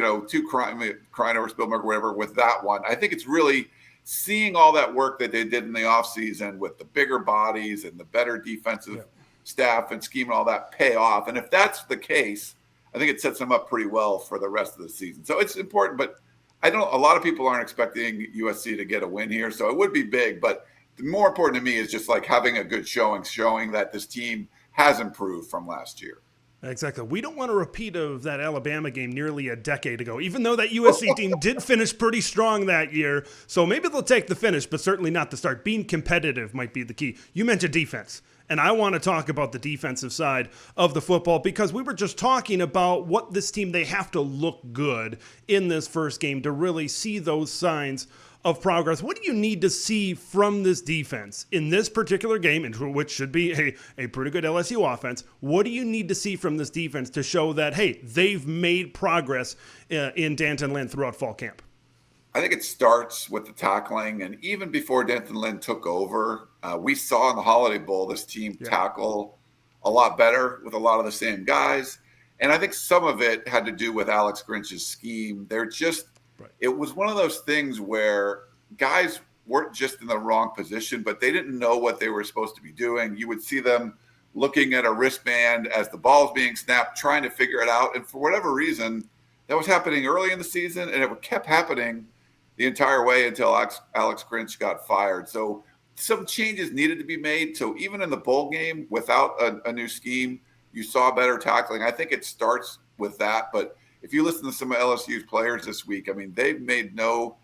crying over spilled milk or whatever with that one. I think it's really seeing all that work that they did in the offseason with the bigger bodies and the better defensive staff and scheme and all that pay off. And if that's the case, I think it sets them up pretty well for the rest of the season. So it's important, but a lot of people aren't expecting USC to get a win here. So it would be big, but the more important to me is just like having a good showing that this team has improved from last year. Exactly. We don't want a repeat of that Alabama game nearly a decade ago, even though that USC team did finish pretty strong that year. So maybe they'll take the finish, but certainly not the start. Being competitive might be the key. You mentioned defense, and I want to talk about the defensive side of the football because we were just talking about what this team, they have to look good in this first game to really see those signs of progress. What do you need to see from this defense in this particular game, which should be a pretty good LSU offense? What do you need to see from this defense to show that, hey, they've made progress in D'Anton Lynn throughout fall camp? I think it starts with the tackling. And even before D'Anton Lynn took over, we saw in the Holiday Bowl this team tackle a lot better with a lot of the same guys. And I think some of it had to do with Alex Grinch's scheme. It was one of those things where guys weren't just in the wrong position, but they didn't know what they were supposed to be doing. You would see them looking at a wristband as the ball's being snapped, trying to figure it out. And for whatever reason, that was happening early in the season, and it kept happening the entire way until Alex Grinch got fired. So some changes needed to be made. So even in the bowl game, without a new scheme, you saw better tackling. I think it starts with that, but if you listen to some of LSU's players this week, I mean, they've made no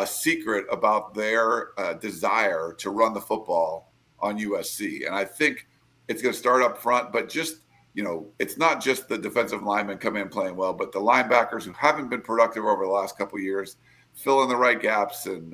secret about their desire to run the football on USC. And I think it's going to start up front, but just, it's not just the defensive linemen coming in playing well, but the linebackers who haven't been productive over the last couple of years, filling the right gaps and,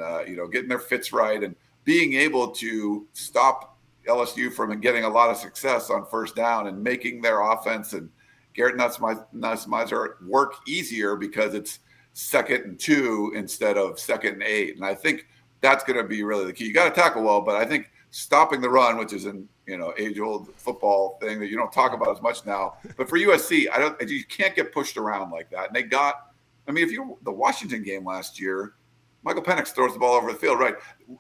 getting their fits right and being able to stop LSU from getting a lot of success on first down and making their offense and Garrett Nussmeiser work easier because it's 2nd and 2 instead of 2nd and 8. And I think that's going to be really the key. You got to tackle well, but I think stopping the run, which is an age-old football thing that you don't talk about as much now. But for USC, you can't get pushed around like that. And the Washington game last year, Michael Penix throws the ball over the field, right?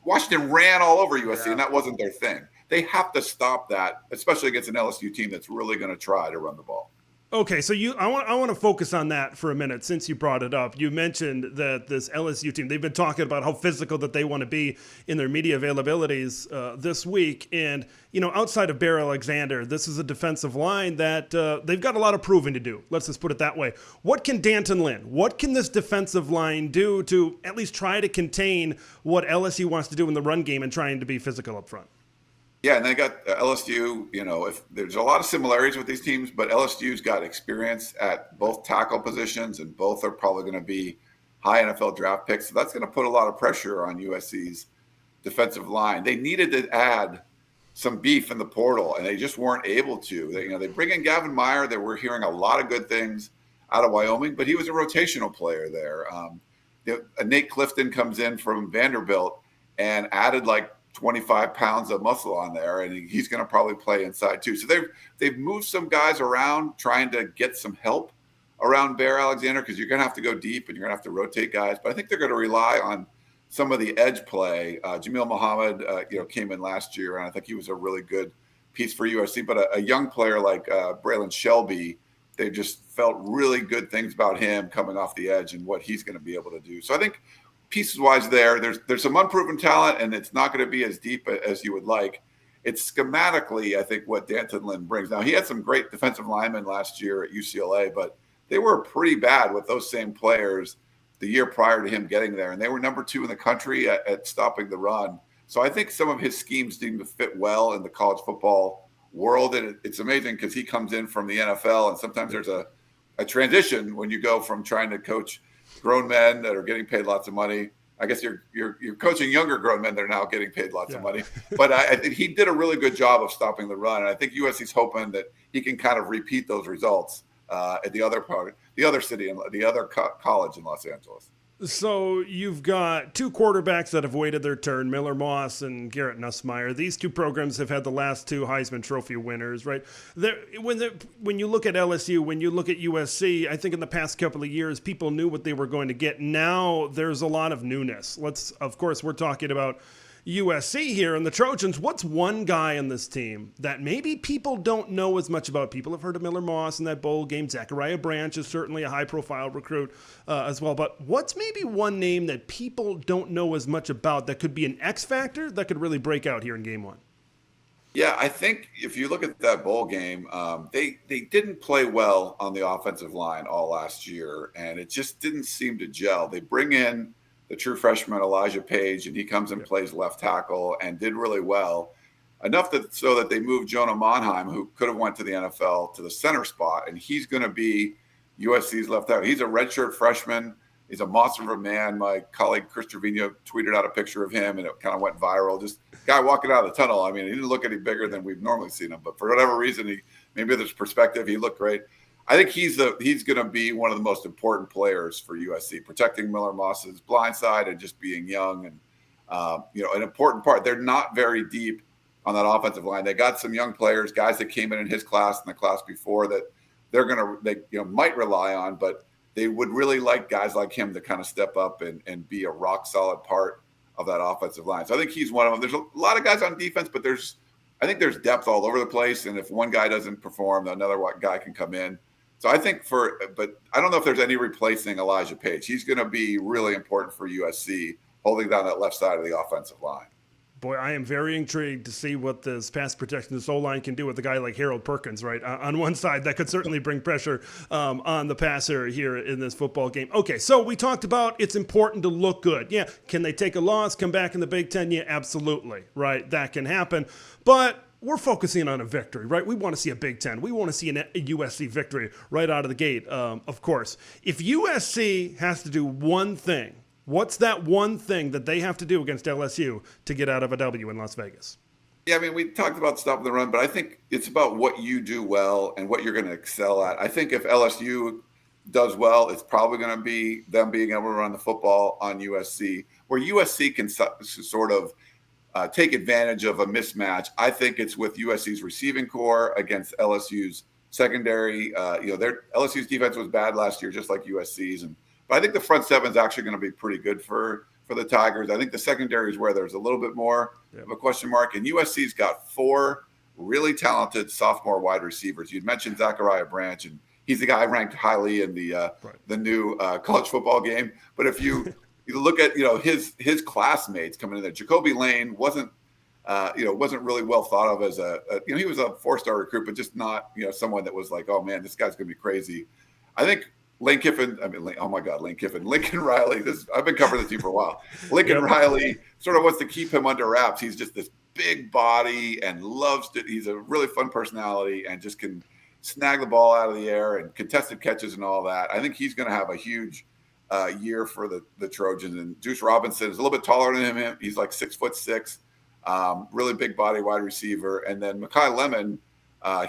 Washington ran all over USC, and that wasn't their thing. They have to stop that, especially against an LSU team that's really going to try to run the ball. Okay, so I want to focus on that for a minute since you brought it up. You mentioned that this LSU team, they've been talking about how physical that they want to be in their media availabilities this week. And, outside of Bear Alexander, this is a defensive line that they've got a lot of proving to do. Let's just put it that way. What can D'Anton Lynn, what can this defensive line do to at least try to contain what LSU wants to do in the run game and trying to be physical up front? Yeah, and they got LSU, if there's a lot of similarities with these teams, but LSU's got experience at both tackle positions, and both are probably going to be high NFL draft picks. So that's going to put a lot of pressure on USC's defensive line. They needed to add some beef in the portal, and they just weren't able to. They bring in Gavin Meyer. That we're hearing a lot of good things out of Wyoming, but he was a rotational player there. Nate Clifton comes in from Vanderbilt and added like 25 pounds of muscle on there, and he's going to probably play inside too. So they've moved some guys around, trying to get some help around Bear Alexander, because you're going to have to go deep and you're going to have to rotate guys. But I think they're going to rely on some of the edge play. Jamil Muhammad, came in last year, and I think he was a really good piece for USC. But a young player like Braylon Shelby, they just felt really good things about him coming off the edge and what he's going to be able to do. So I think pieces wise there's some unproven talent, and it's not going to be as deep as you would like. It's schematically, I think, what D'Anton Lynn brings. Now, he had some great defensive linemen last year at UCLA, but they were pretty bad with those same players the year prior to him getting there, and they were number 2 in the country at stopping the run. So I think some of his schemes seem to fit well in the college football world, and it's amazing because he comes in from the NFL, and sometimes there's a transition when you go from trying to coach grown men that are getting paid lots of money. I guess you're coaching younger grown men that are now getting paid lots of money. But I think he did a really good job of stopping the run, and I think USC's hoping that he can kind of repeat those results at the other city, and the other college in Los Angeles. So you've got 2 quarterbacks that have waited their turn, Miller Moss and Garrett Nussmeier. These 2 programs have had the last 2 Heisman Trophy winners, right? When you look at LSU, when you look at USC, I think in the past couple of years, people knew what they were going to get. Now there's a lot of newness. Of course, we're talking about USC here and the Trojans. What's one guy on this team that maybe people don't know as much about? People have heard of Miller Moss in that bowl game. Zachariah Branch is certainly a high-profile recruit as well. But what's maybe one name that people don't know as much about that could be an X factor that could really break out here in Game 1? Yeah, I think if you look at that bowl game, they didn't play well on the offensive line all last year, and it just didn't seem to gel. They bring in the true freshman Elijah Page, and he comes and plays left tackle and did really well, enough so that they moved Jonah Monheim, who could have went to the NFL, to the center spot, and he's going to be USC's left tackle. He's a redshirt freshman. He's a monster of a man. My colleague Chris Trevino tweeted out a picture of him, and it kind of went viral. Just guy walking out of the tunnel. I mean, he didn't look any bigger than we've normally seen him, but for whatever reason, maybe there's perspective, he looked great. I think he's going to be one of the most important players for USC, protecting Miller Moss's blind side and just being young and an important part. They're not very deep on that offensive line. They got some young players, guys that came in his class and the class before, that they might rely on, but they would really like guys like him to kind of step up and be a rock solid part of that offensive line. So I think he's one of them. There's a lot of guys on defense, but I think there's depth all over the place. And if one guy doesn't perform, another guy can come in. So I think but I don't know if there's any replacing Elijah Page. He's going to be really important for USC, holding down that left side of the offensive line. Boy, I am very intrigued to see what this pass protection, this O-line can do with a guy like Harold Perkins, right? On one side, that could certainly bring pressure on the passer here in this football game. Okay, so we talked about it's important to look good. Yeah, can they take a loss, come back in the Big Ten? Yeah, absolutely, right? That can happen. But we're focusing on a victory, right? We want to see a Big Ten. We want to see a USC victory right out of the gate, of course. If USC has to do one thing, what's that one thing that they have to do against LSU to get out of a W in Las Vegas? Yeah, I mean, we talked about stopping the run, but I think it's about what you do well and what you're going to excel at. I think if LSU does well, it's probably going to be them being able to run the football on USC, where USC can sort of take advantage of a mismatch. I think it's with USC's receiving core against LSU's secondary. LSU's defense was bad last year, just like USC's, but I think the front seven is actually going to be pretty good for the Tigers. I think the secondary is where there's a little bit more of a question mark. And USC's got 4 really talented sophomore wide receivers. You'd mentioned Zachariah Branch, and he's the guy ranked highly in the new college football game. But if you look at his classmates coming in there, Jacoby Lane wasn't really well thought of as he was a 4-star recruit, but just not someone that was like, oh man, this guy's gonna be crazy. I think Lane Kiffin. Lincoln Riley. I've been covering the team for a while. Lincoln Riley sort of wants to keep him under wraps. He's just this big body and loves to. He's a really fun personality and just can snag the ball out of the air and contested catches and all that. I think he's going to have a huge year for the Trojans. And Juice Robinson is a little bit taller than him. He's like 6'6", really big body wide receiver. And then Mekhi Lemon,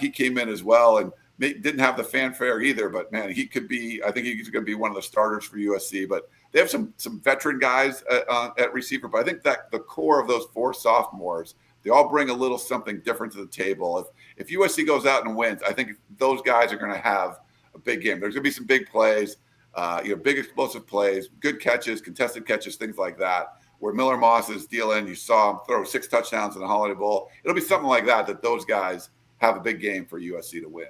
he came in as well and didn't have the fanfare either. But man, he could be. I think he's going to be one of the starters for USC. But they have some veteran guys at receiver. But I think that the core of those 4 sophomores, they all bring a little something different to the table. If USC goes out and wins, I think those guys are going to have a big game. There's going to be some big plays, big explosive plays, good catches, contested catches, things like that. Where Miller Moss is dealing, you saw him throw 6 touchdowns in the Holiday Bowl. It'll be something like that those guys have a big game for USC to win.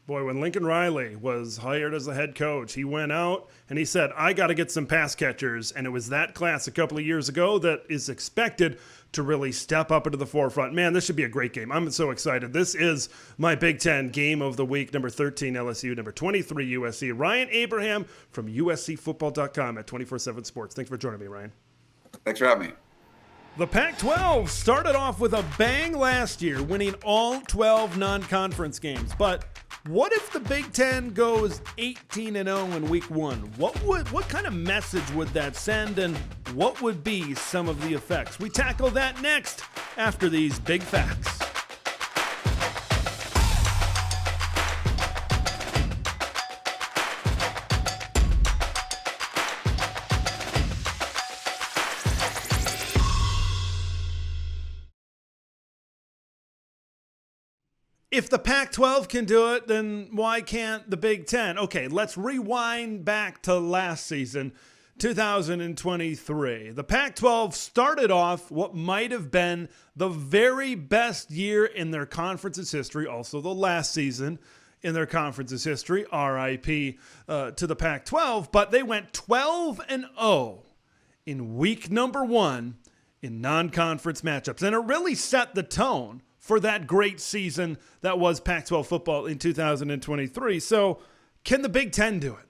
Boy, when Lincoln Riley was hired as the head coach, he went out and he said, I got to get some pass catchers. And it was that class a couple of years ago that is expected to really step up into the forefront. Man, this should be a great game. I'm so excited. This is my Big Ten game of the week. Number 13, LSU. Number 23, USC. Ryan Abraham from USCFootball.com at 24/7 Sports. Thanks for joining me, Ryan. Thanks for having me. The Pac-12 started off with a bang last year, winning all 12 non-conference games. But what if the Big Ten goes 18-0 in week 1? What kind of message would that send, and what would be some of the effects? We tackle that next after these big facts. If the Pac-12 can do it, then why can't the Big Ten? Okay, let's rewind back to last season, 2023. The Pac-12 started off what might have been the very best year in their conference's history, also the last season in their conference's history, RIP to the Pac-12, but they went 12-0 in week number 1 in non-conference matchups, and it really set the tone for that great season that was Pac-12 football in 2023. So can the Big Ten do it?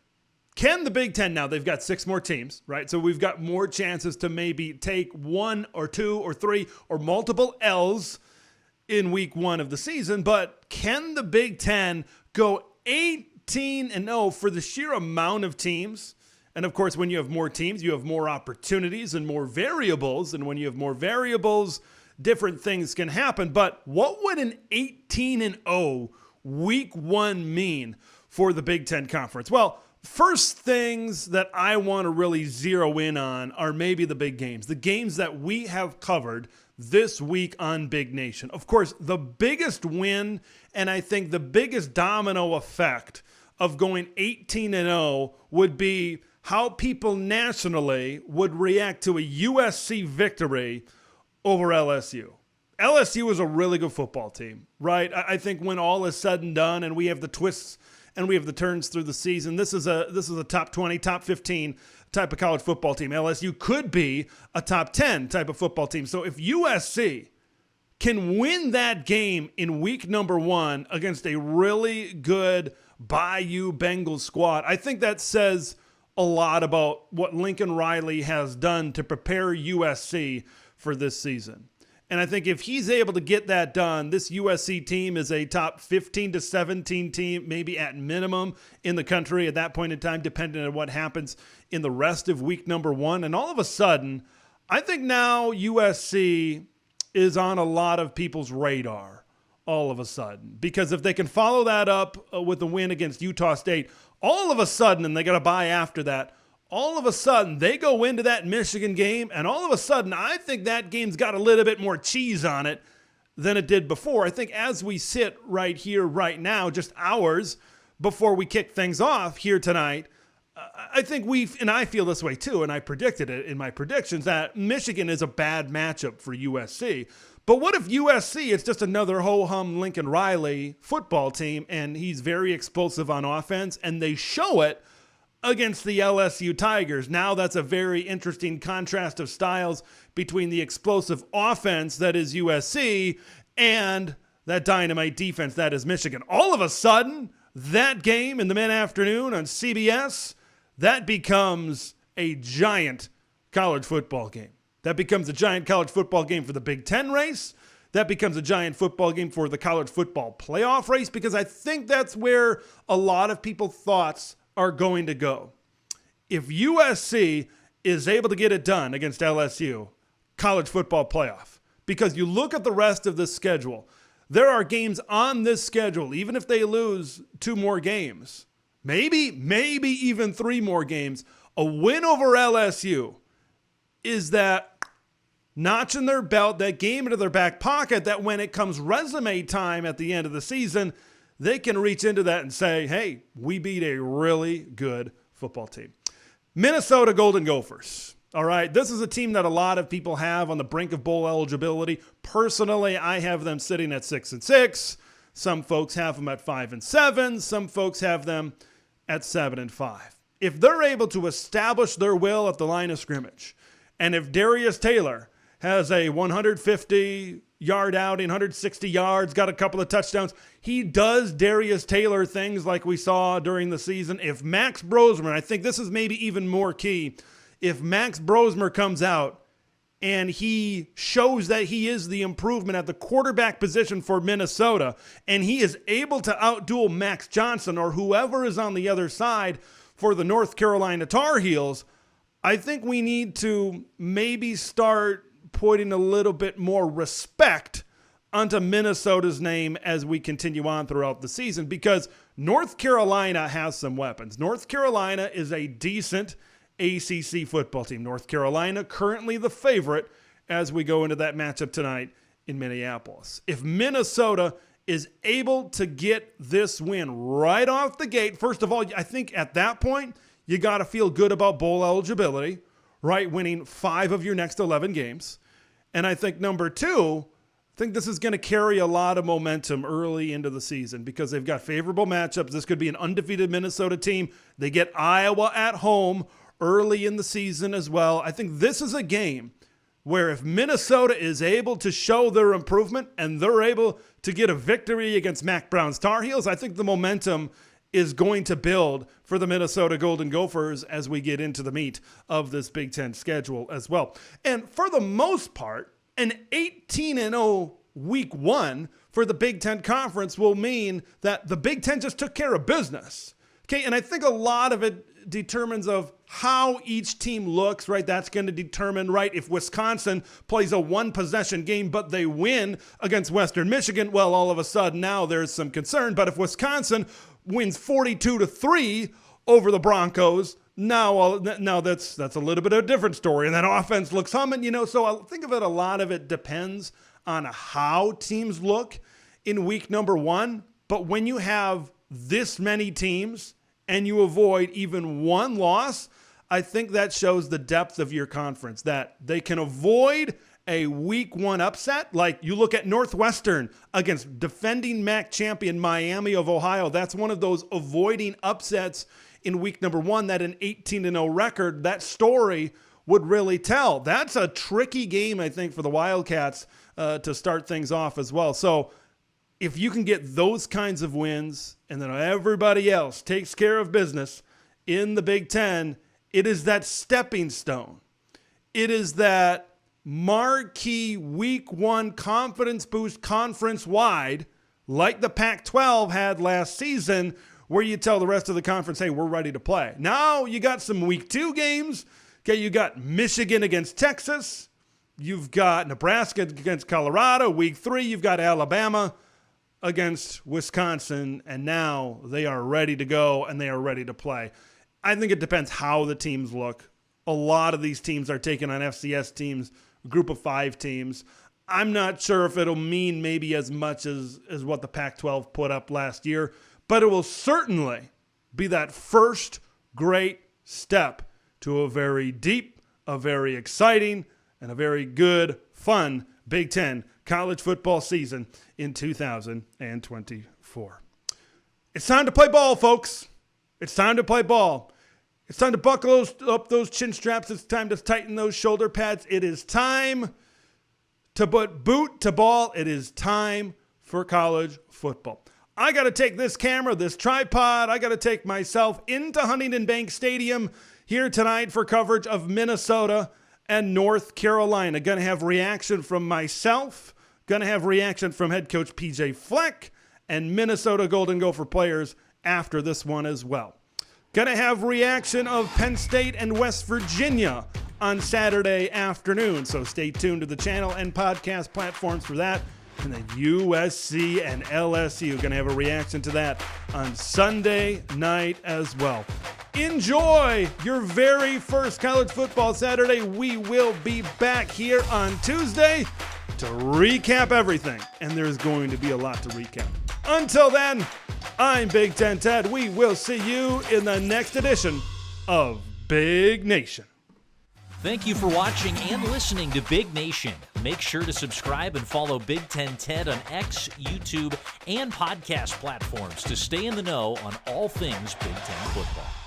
Can the Big Ten, now they've got 6 more teams, right? So we've got more chances to maybe take 1 or 2 or 3 or multiple L's in week 1 of the season, but can the Big Ten go 18-0 for the sheer amount of teams? And of course, when you have more teams, you have more opportunities and more variables. And when you have more variables, different things can happen. But what would an 18-0 week 1 mean for the Big Ten Conference? Well, first things that I want to really zero in on are maybe the big games, the games that we have covered this week on Big Nation. Of course, the biggest win and I think the biggest domino effect of going 18-0 would be how people nationally would react to a USC victory over LSU. LSU is a really good football team, right? I think when all is said and done and we have the twists and we have the turns through the season, this is a top 20, top 15 type of college football team. LSU could be a top 10 type of football team. So if USC can win that game in week number 1 against a really good Bayou Bengals squad, I think that says a lot about what Lincoln Riley has done to prepare USC for this season. And I think if he's able to get that done, this USC team is a top 15 to 17 team, maybe at minimum in the country at that point in time, depending on what happens in the rest of week number 1. And all of a sudden, I think now USC is on a lot of people's radar all of a sudden. Because if they can follow that up with a win against Utah State, all of a sudden, and they got to bye after that, all of a sudden, they go into that Michigan game, and all of a sudden, I think that game's got a little bit more cheese on it than it did before. I think as we sit right here, right now, just hours before we kick things off here tonight, I think and I feel this way too, and I predicted it in my predictions, that Michigan is a bad matchup for USC. But what if USC, it's just another ho-hum Lincoln Riley football team, and he's very explosive on offense, and they show it against the LSU Tigers? Now that's a very interesting contrast of styles between the explosive offense that is USC and that dynamite defense that is Michigan. All of a sudden, that game in the mid-afternoon on CBS, that becomes a giant college football game. That becomes a giant college football game for the Big Ten race. That becomes a giant football game for the college football playoff race, because I think that's where a lot of people's thoughts are going to go. If USC is able to get it done against LSU, college football playoff, because you look at the rest of the schedule, there are games on this schedule, even if they lose 2 more games, maybe even 3 more games, a win over LSU is that notch in their belt, that game into their back pocket, that when it comes resume time at the end of the season, they can reach into that and say, hey, we beat a really good football team. Minnesota Golden Gophers. All right, this is a team that a lot of people have on the brink of bowl eligibility. Personally, I have them sitting at 6-6. Some folks have them at 5-7. Some folks have them at 7-5. If they're able to establish their will at the line of scrimmage, and if Darius Taylor has a 150-yard outing, 160 yards, got a couple of touchdowns, he does Darius Taylor things like we saw during the season. If Max Brosmer, I think this is maybe even more key, if Max Brosmer comes out and he shows that he is the improvement at the quarterback position for Minnesota, and he is able to outduel Max Johnson or whoever is on the other side for the North Carolina Tar Heels, I think we need to maybe start putting a little bit more respect onto Minnesota's name as we continue on throughout the season, because North Carolina has some weapons. North Carolina is a decent ACC football team. North Carolina currently the favorite as we go into that matchup tonight in Minneapolis. If Minnesota is able to get this win right off the gate, first of all, I think at that point, you got to feel good about bowl eligibility, right? Winning 5 of your next 11 games. And I think number 2, I think this is going to carry a lot of momentum early into the season because they've got favorable matchups. This could be an undefeated Minnesota team. They get Iowa at home early in the season as well. I think this is a game where if Minnesota is able to show their improvement and they're able to get a victory against Mac Brown's Tar Heels, I think the momentum is going to build for the Minnesota Golden Gophers as we get into the meat of this Big Ten schedule as well. And for the most part, an 18-0 week 1 for the Big Ten Conference will mean that the Big Ten just took care of business. Okay, and I think a lot of it determines of how each team looks, right? That's going to determine, right, if Wisconsin plays a 1-possession game but they win against Western Michigan, well, all of a sudden now there's some concern. But if Wisconsin wins 42-3 over the Broncos, now that's a little bit of a different story. And that offense looks humming, so I think of it, a lot of it depends on how teams look in week number 1. But when you have this many teams and you avoid even 1 loss, I think that shows the depth of your conference, that they can avoid a week 1 upset. Like you look at Northwestern against defending MAC champion Miami of Ohio. That's one of those avoiding upsets in week number 1 that an 18-0 record, that story would really tell. That's a tricky game, I think, for the Wildcats to start things off as well. So if you can get those kinds of wins and then everybody else takes care of business in the Big Ten, it is that stepping stone. It is that marquee week 1 confidence boost conference-wide, like the Pac-12 had last season, where you tell the rest of the conference, hey, we're ready to play. Now you got some week 2 games. Okay, you got Michigan against Texas. You've got Nebraska against Colorado. Week 3, you've got Alabama against Wisconsin, and now they are ready to go and they are ready to play. I think it depends how the teams look. A lot of these teams are taking on FCS teams, a group of 5 teams. I'm not sure if it'll mean maybe as much as what the Pac-12 put up last year, but it will certainly be that first great step to a very deep, a very exciting, and a very good, fun Big Ten college football season in 2024. It's time to play ball, folks. It's time to play ball. It's time to buckle up those chin straps. It's time to tighten those shoulder pads. It is time to put boot to ball. It is time for college football. I got to take this camera, this tripod. I got to take myself into Huntington Bank Stadium here tonight for coverage of Minnesota and North Carolina. Going to have reaction from myself. Going to have reaction from head coach PJ Fleck and Minnesota Golden Gopher players after this one as well. Going to have reaction of Penn State and West Virginia on Saturday afternoon. So stay tuned to the channel and podcast platforms for that. And then USC and LSU going to have a reaction to that on Sunday night as well. Enjoy your very first college football Saturday. We will be back here on Tuesday to recap everything. And there's going to be a lot to recap. Until then, I'm Big Ten Ted. We will see you in the next edition of Big Nation. Thank you for watching and listening to Big Nation. Make sure to subscribe and follow Big Ten Ted on X, YouTube, and podcast platforms to stay in the know on all things Big Ten football.